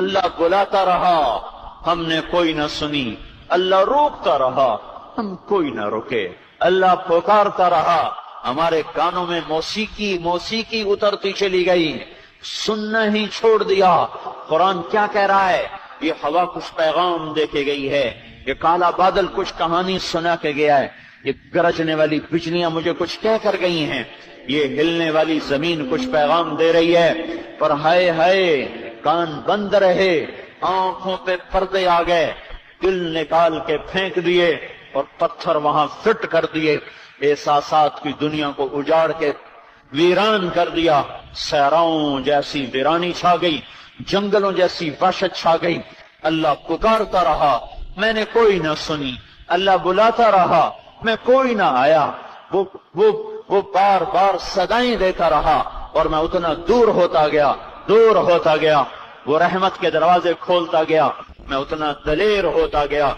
اللہ بلاتا رہا، ہم نے کوئی نہ سنی، اللہ روکتا رہا، ہم کوئی نہ رکے، اللہ پکارتا رہا، ہمارے کانوں میں موسیقی اترتی چلی گئی، سننا ہی چھوڑ دیا۔ قرآن کیا کہہ رہا ہے؟ یہ ہوا کچھ پیغام دے کے گئی ہے، یہ کالا بادل کچھ کہانی سنا کے گیا ہے، یہ گرجنے والی بجلیاں مجھے کچھ کہہ کر گئی ہیں، یہ ہلنے والی زمین کچھ پیغام دے رہی ہے، پر ہائے ہائے کان بند رہے، آنکھوں پہ پردے آ گئے، دل نکال کے پھینک دیے اور پتھر وہاں فٹ کر دیے، احساسات کی دنیا کو اجاڑ کے ویران کر دیا، صحراؤں جیسی ویرانی چھا گئی، جنگلوں جیسی وحشت چھا گئی۔ اللہ پکارتا رہا، میں نے کوئی نہ سنی، اللہ بلاتا رہا، میں کوئی نہ آیا، وہ بار بار صدائیں دیتا رہا اور میں اتنا دور ہوتا گیا، وہ رحمت کے دروازے کھولتا گیا، میں اتنا دلیر ہوتا گیا،